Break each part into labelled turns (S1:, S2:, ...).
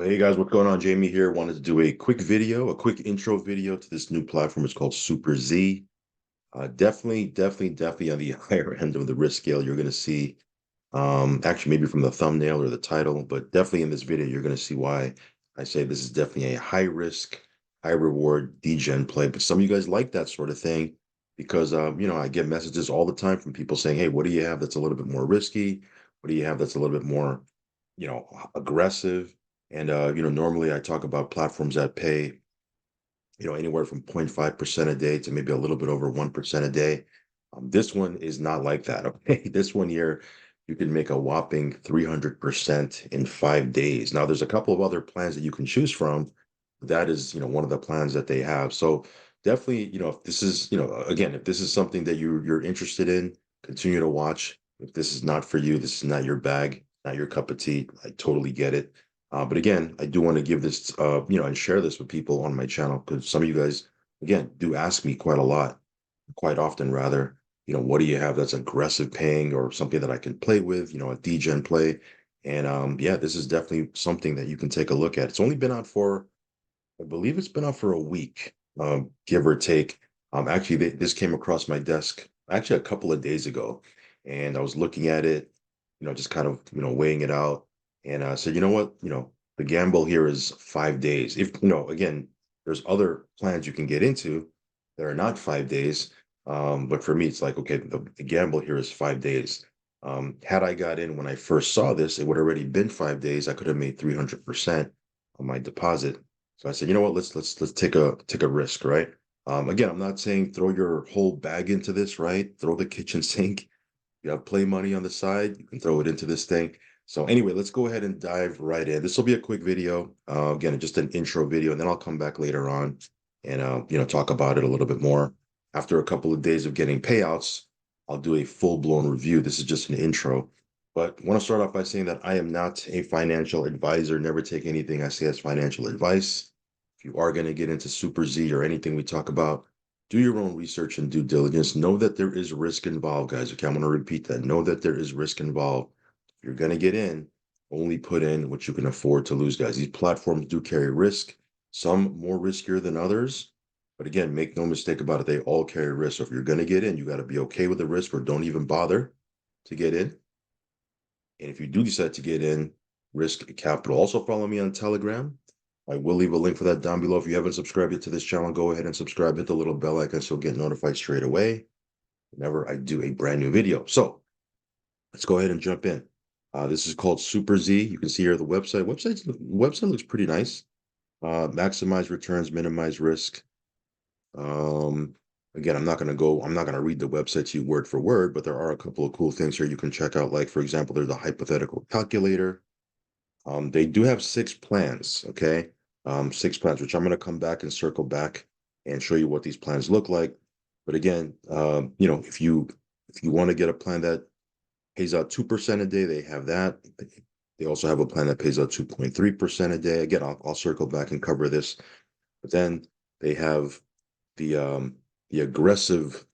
S1: Well, hey guys, what's going on? Jamie here. Wanted to do a quick video, a quick intro video to this new platform. It's called Super Z. Definitely on the higher end of the risk scale. You're going to see, actually maybe from the thumbnail or the title, but definitely in this video, you're going to see why I say this is definitely a high risk, high reward degen play. But some of you guys like that sort of thing because, I get messages all the time from people saying, "Hey, what do you have that's a little bit more risky? What do you have that's a little bit more, aggressive?" And normally I talk about platforms that pay, anywhere from 0.5% a day to maybe a little bit over 1% a day. This one is not like that. Okay. This one here, you can make a whopping 300% in 5 days. Now, there's a couple of other plans that you can choose from. That is, one of the plans that they have. So definitely, if this is, again, if this is something that you're interested in, continue to watch. If this is not for you, this is not your bag, not your cup of tea. I totally get it. But again, I do want to give this, and share this with people on my channel because some of you guys, again, do ask me quite a lot, quite often rather, what do you have that's aggressive paying or something that I can play with, a degen play. And yeah, this is definitely something that you can take a look at. It's only been out for, I believe it's been out for a week, give or take. Actually, this came across my desk actually a couple of days ago, and I was looking at it, just kind of, weighing it out, and I said, you know what, the gamble here is 5 days. If again, there's other plans you can get into that are not 5 days, but for me, it's like, okay, the gamble here is 5 days. Had I got in when I first saw this, it would already been 5 days. I could have made 300% on my deposit. So I said, you know what, let's take a risk, right? Again, I'm not saying throw your whole bag into this, right? Throw the kitchen sink. You have play money on the side, you can throw it into this thing. So anyway, let's go ahead and dive right in. This will be a quick video. Again, just an intro video, and then I'll come back later on and talk about it a little bit more. After a couple of days of getting payouts, I'll do a full-blown review. This is just an intro. But I want to start off by saying that I am not a financial advisor. Never take anything I say as financial advice. If you are going to get into Super Z or anything we talk about, do your own research and due diligence. Know that there is risk involved, guys. Okay, I'm going to repeat that. Know that there is risk involved. If you're going to get in, only put in what you can afford to lose, guys. These platforms do carry risk, some more riskier than others. But again, make no mistake about it, they all carry risk. So if you're going to get in, you got to be okay with the risk or don't even bother to get in. And if you do decide to get in, risk capital. Also follow me on Telegram. I will leave a link for that down below. If you haven't subscribed yet to this channel, go ahead and subscribe. Hit the little bell icon so you'll get notified straight away whenever I do a brand new video. So let's go ahead and jump in. This is called Super Z. You can see here the website. Website looks pretty nice. Maximize returns, minimize risk. Um, Again, I'm not gonna read the website to you word for word, but there are a couple of cool things here you can check out. Like, for example, there's a hypothetical calculator. They do have 6 plans, okay? 6 plans, which I'm going to come back and circle back and show you what these plans look like. But again, if you want to get a plan that pays out 2% a day, they have that. They also have a plan that pays out 2.3% a day. Again, I'll circle back and cover this. But then they have the aggressive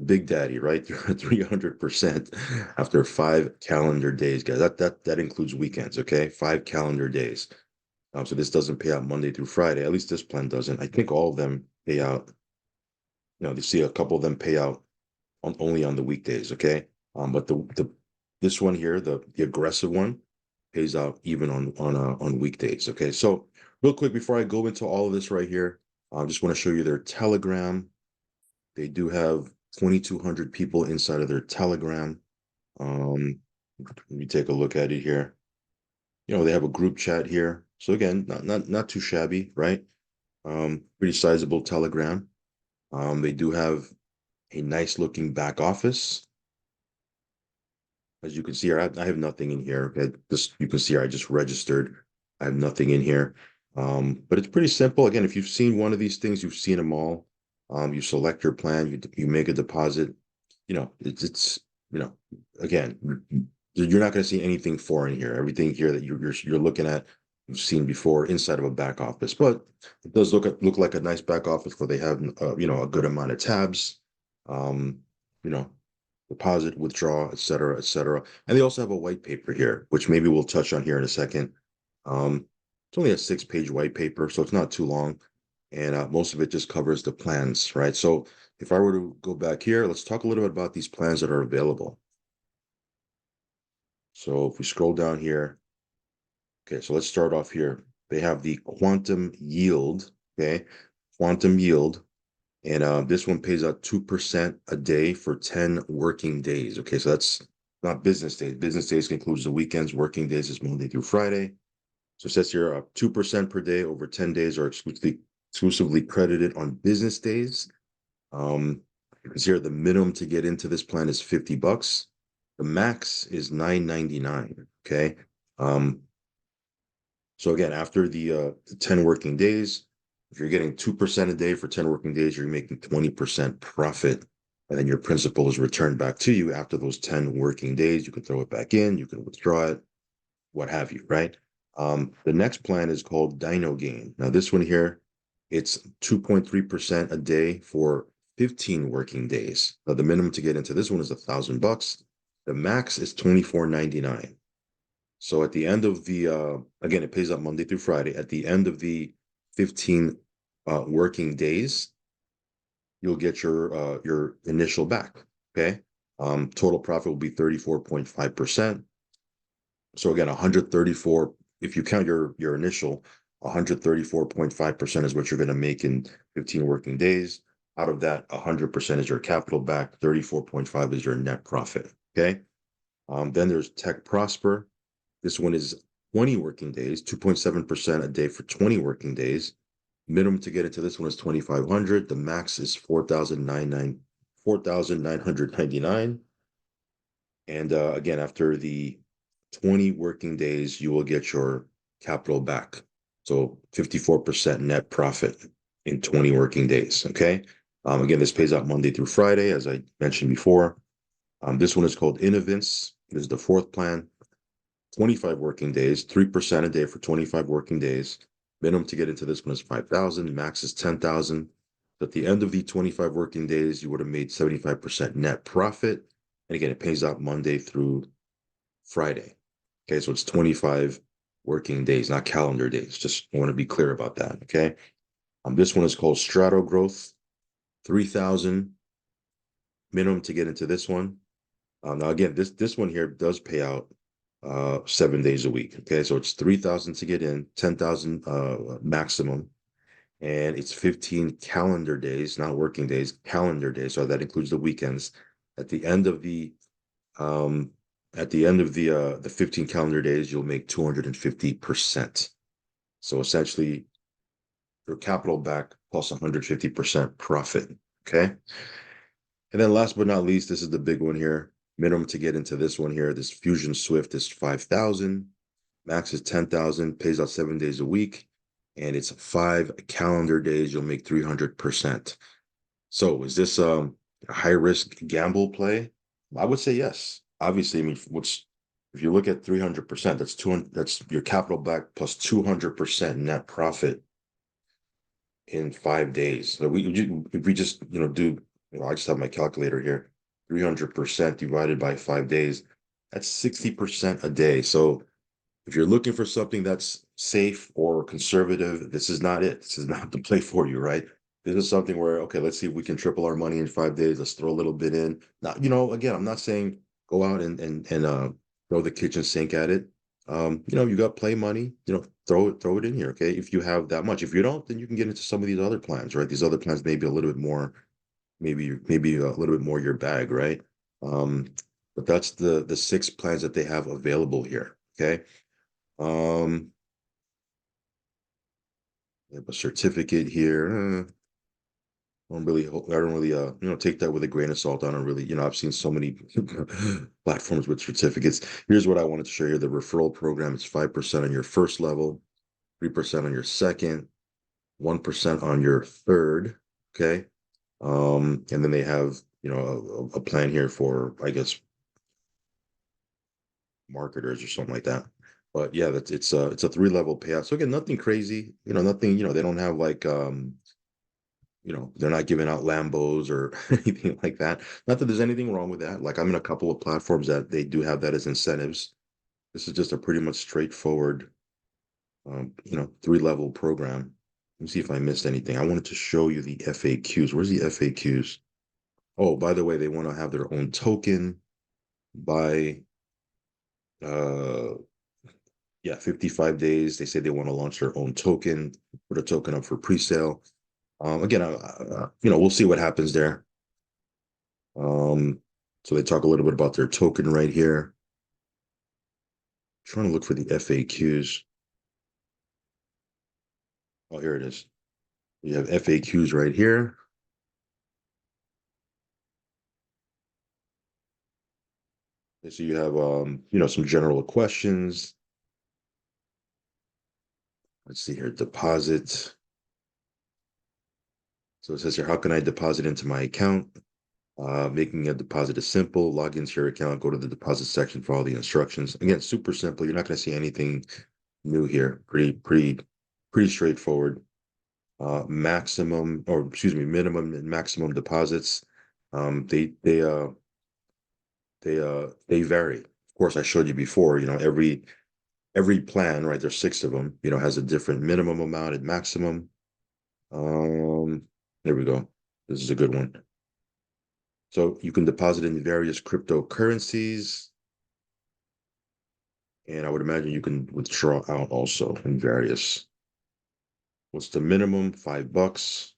S1: Big Daddy, right? 300% after 5 calendar days, guys. That includes weekends, okay? 5 calendar days. So this doesn't pay out Monday through Friday. At least this plan doesn't. I think all of them pay out. They see a couple of them pay out only on the weekdays, okay? But the this one here, the aggressive one, pays out even on weekdays, okay? So real quick before I go into all of this right here, I just want to show you their Telegram. They do have 2,200 people inside of their Telegram. Let me take a look at it here. They have a group chat here. So again, not too shabby, right? Pretty sizable Telegram. They do have a nice looking back office. As you can see here, I have nothing in here. Okay, you can see here, I just registered. I have nothing in here. But it's pretty simple. Again, if you've seen one of these things, you've seen them all. You select your plan, you make a deposit. It's again, you're not going to see anything foreign here. Everything here that you're looking at, you've seen before inside of a back office. But it does look like a nice back office where they have a good amount of tabs. Um, you know, deposit, withdraw, et cetera, et cetera. And they also have a white paper here, which maybe we'll touch on here in a second. Um, It's only a 6-page white paper, so it's not too long. And most of it just covers the plans, right? So if I were to go back here, let's talk a little bit about these plans that are available. So if we scroll down here, okay, so let's start off here. They have the quantum yield, okay? Quantum yield. And this one pays out 2% a day for 10 working days. Okay, so that's not business days. Business days includes the weekends. Working days is Monday through Friday. So it says here 2% per day over 10 days are exclusively credited on business days. Because here the minimum to get into this plan is $50. The max is $9.99. Okay. Um, so again, after the 10 working days, if you're getting 2% a day for 10 working days, you're making 20% profit. And then your principal is returned back to you after those 10 working days. You can throw it back in, you can withdraw it, what have you, right? The next plan is called Dino Gain. Now, this one here, it's 2.3% a day for 15 working days. Now, the minimum to get into this one is $1,000. The max is $24.99. So at the end of the again, it pays out Monday through Friday. At the end of the 15 working days, you'll get your initial back. Okay. Total profit will be 34.5%. So again, 134, if you count your initial, 134.5% is what you're going to make in 15 working days. Out of that, 100% is your capital back, 34.5 is your net profit. Okay. Then there's Tech Prosper. This one is 20 working days, 2.7% a day for 20 working days. Minimum to get into this one is 2,500. The max is 4,999. And again, after the 20 working days, you will get your capital back. So 54% net profit in 20 working days. Okay. Again, this pays out Monday through Friday, as I mentioned before. This one is called Innovance. This is the fourth plan. 25 working days, 3% a day for 25 working days. Minimum to get into this one is 5,000, max is 10,000. At the end of the 25 working days, you would have made 75% net profit. And again, it pays out Monday through Friday. Okay, so it's 25 working days, not calendar days. Just want to be clear about that. Okay. This one is called Strato Growth, 3,000 minimum to get into this one. Now again, this one here does pay out 7 days a week. Okay, so it's 3,000 to get in, 10,000 maximum, and it's 15 calendar days, not working days, calendar days. So that includes the weekends. At the end of the um, the 15 calendar days, you'll make 250%. So essentially, your capital back plus 150% profit. Okay. And then last but not least, this is the big one here. Minimum to get into this one here, this Fusion Swift is 5,000. Max is 10,000, pays out 7 days a week. And it's 5 calendar days. You'll make 300%. So is this a high risk gamble play? I would say yes. Obviously, I mean, if you look at 300%, that's 200, that's your capital back plus 200% net profit in 5 days. So if we just do I just have my calculator here, 300% divided by 5 days, that's 60% a day. So if you're looking for something that's safe or conservative, this is not it. This is not the play for you, right? This is something where, okay, let's see if we can triple our money in 5 days. Let's throw a little bit in. Now, again, I'm not saying go out and throw the kitchen sink at it. You got play money, throw it in here. Okay. If you have that much. If you don't, then you can get into some of these other plans, right? These other plans may be a little bit more, maybe a little bit more your bag, right? Um, but that's the 6 plans that they have available here. Okay. Um, I have a certificate here. I don't really, take that with a grain of salt. I don't really, I've seen so many platforms with certificates. Here's what I wanted to show you. The referral program is 5% on your first level, 3% on your second, 1% on your third. Okay. And then they have, a plan here for, I guess, marketers or something like that. But yeah, it's a 3-level payout. So again, nothing crazy, nothing, they don't have like they're not giving out Lambos or anything like that. Not that there's anything wrong with that. Like I'm in a couple of platforms that they do have that as incentives. This is just a pretty much straightforward three-level program. Let me see if I missed anything. I wanted to show you the FAQs. Where's the FAQs? Oh, by the way, they want to have their own token by uh yeah, 55 days. They say they want to launch their own token, put a token up for pre-sale. Again, we'll see what happens there. So they talk a little bit about their token right here. Trying to look for the FAQs. Oh, here it is. You have FAQs right here. So you have some general questions. Let's see here, deposit. So it says here, how can I deposit into my account? Making a deposit is simple. Log into your account, go to the deposit section for all the instructions. Again, super simple. You're not going to see anything new here. Pretty straightforward. Minimum and maximum deposits. They vary. Of course, I showed you before. Every plan, right? There's six of them. Has a different minimum amount and maximum. There we go. This is a good one. So you can deposit in various cryptocurrencies. And I would imagine you can withdraw out also in various. What's the minimum? $5.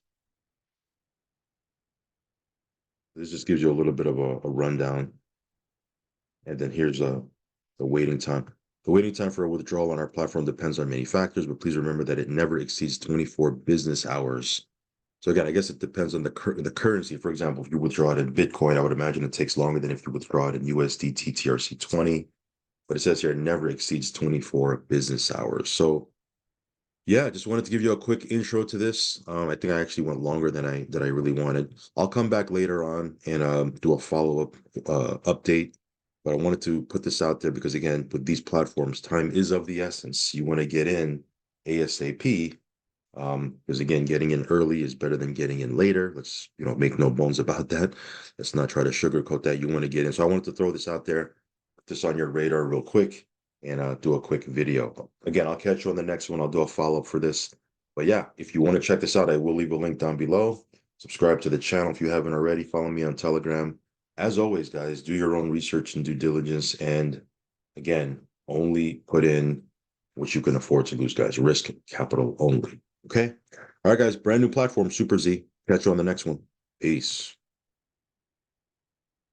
S1: This just gives you a little bit of a rundown. And then here's the waiting time. The waiting time for a withdrawal on our platform depends on many factors, but please remember that it never exceeds 24 business hours. So again, I guess it depends on the currency. For example, if you withdraw it in Bitcoin, I would imagine it takes longer than if you withdraw it in USDT TRC20. But it says here it never exceeds 24 business hours. So yeah, just wanted to give you a quick intro to this. I think I actually went longer than I really wanted. I'll come back later on and do a follow-up update. But I wanted to put this out there because again, with these platforms, time is of the essence. You want to get in ASAP. Because again, getting in early is better than getting in later. Let's make no bones about that. Let's not try to sugarcoat that. You want to get in. So I wanted to throw this out there, put this on your radar real quick, and do a quick video. Again, I'll catch you on the next one. I'll do a follow-up for this. But yeah, if you want to check this out, I will leave a link down below. Subscribe to the channel if you haven't already. Follow me on Telegram. As always, guys, do your own research and due diligence. And again, only put in what you can afford to lose, guys. Risk capital only. Okay. All right, guys. Brand new platform, Super Z. Catch you on the next one. Peace.